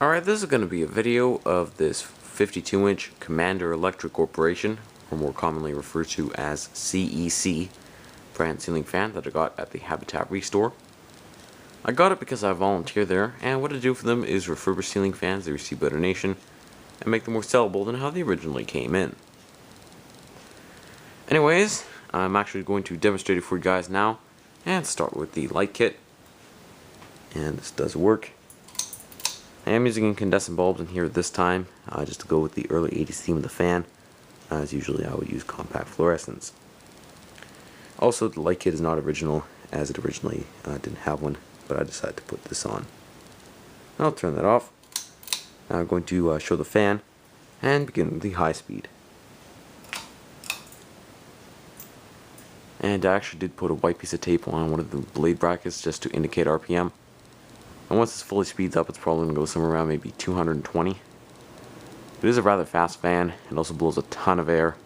Alright, this is going to be a video of this 52-inch Commander Electric Corporation, or more commonly referred to as CEC brand ceiling fan that I got at the Habitat Restore. I got it because I volunteer there, and what I do for them is refurbish ceiling fans they receive by donation and make them more sellable than how they originally came in. Anyways, I'm actually going to demonstrate it for you guys now, and start with the light kit. And this does work. I am using incandescent bulbs in here this time, just to go with the early 80s theme of the fan, as usually I would use compact fluorescents. Also, the light kit is not original, as it originally didn't have one, but I decided to put this on. I'll turn that off. Now I'm going to show the fan, and begin with the high speed. And I actually did put a white piece of tape on one of the blade brackets just to indicate RPM. And once this fully speeds up, it's probably going to go somewhere around maybe 220. It is a rather fast fan. It also blows a ton of air.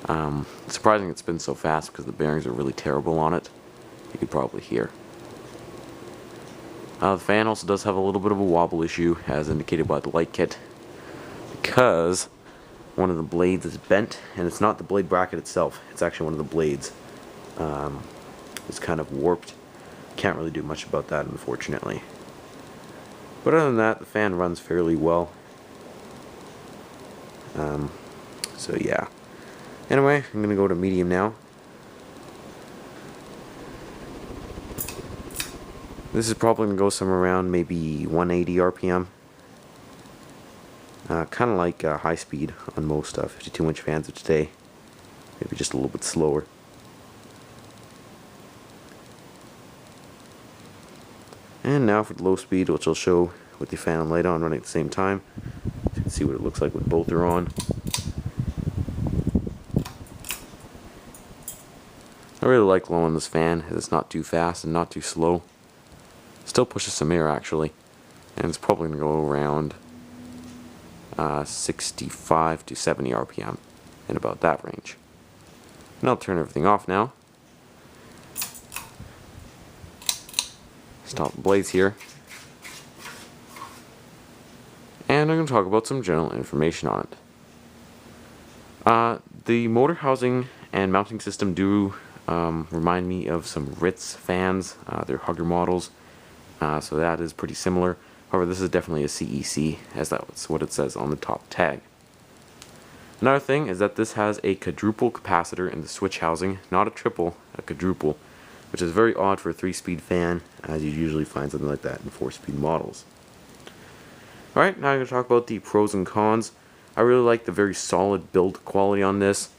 It's surprising it spins so fast because the bearings are really terrible on it. You could probably hear. The fan also does have a little bit of a wobble issue, as indicated by the light kit, because one of the blades is bent, and it's not the blade bracket itself. It's actually one of the blades. It's kind of warped. Can't really do much about that, unfortunately. But other than that, the fan runs fairly well. So yeah. Anyway, I'm going to go to medium now. This is probably going to go somewhere around maybe 180 RPM. Kind of like high speed on most 52-inch fans of today. Maybe just a little bit slower. And now for the low speed, which I'll show with the fan and light on running at the same time. So you can see what it looks like when both are on. I really like low on this fan, as it's not too fast and not too slow. Still pushes some air actually, and it's probably going to go around 65 to 70 RPM, in about that range. And I'll turn everything off now. Stop the blades here. And I'm going to talk about some general information on it. The motor housing and mounting system do remind me of some Ritz fans. They're hugger models, so that is pretty similar. However, this is definitely a CEC, as that's what it says on the top tag. Another thing is that this has a quadruple capacitor in the switch housing, not a triple, a quadruple, which is very odd for a 3-speed fan, as you usually find something like that in 4-speed models. Alright, now I'm going to talk about the pros and cons. I really like the very solid build quality on this.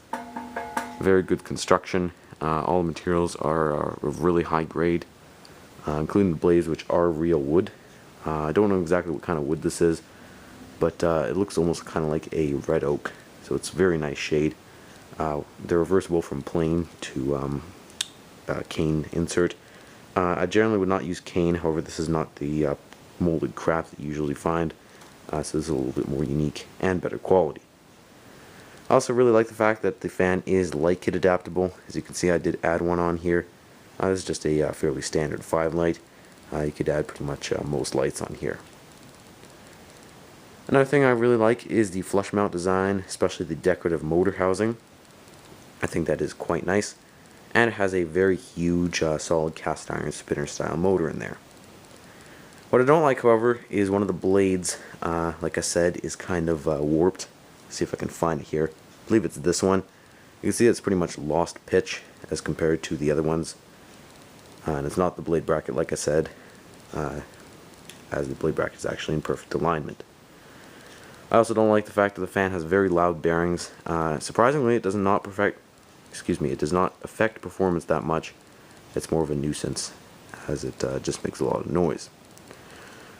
Very good construction. All the materials are of really high grade, including the blades, which are real wood. I don't know exactly what kind of wood this is, but it looks almost kind of like a red oak, so it's a very nice shade. They're reversible from plain to cane insert. I generally would not use cane, however this is not the molded crap that you usually find, so this is a little bit more unique and better quality. I also really like the fact that the fan is light kit adaptable. As you can see, I did add one on here. This is just a fairly standard 5 light. You could add pretty much most lights on here. Another thing I really like is the flush mount design, especially the decorative motor housing. I think that is quite nice. And it has a very huge solid cast iron spinner style motor in there. What I don't like, however, is one of the blades, like I said, is kind of warped. Let's see if I can find it here. I believe it's this one. You can see it's pretty much lost pitch as compared to the other ones. And it's not the blade bracket, like I said, as the blade bracket is actually in perfect alignment. I also don't like the fact that the fan has very loud bearings. Surprisingly, it does not affect performance that much. It's more of a nuisance, as it just makes a lot of noise.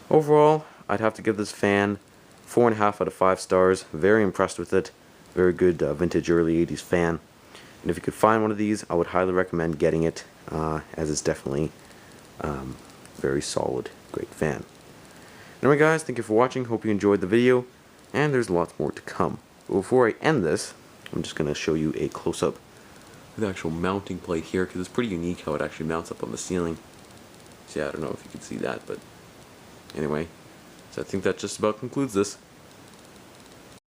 Overall, I'd have to give this fan 4.5 out of 5 stars. Very impressed with it. Very good vintage early 80s fan. And if you could find one of these, I would highly recommend getting it, as it's definitely very solid, great fan. Anyway guys, thank you for watching. Hope you enjoyed the video, and there's lots more to come. But before I end this, I'm just going to show you a close-up of the actual mounting plate here, because it's pretty unique how it actually mounts up on the ceiling. So yeah, I don't know if you can see that, but anyway. So I think that just about concludes this.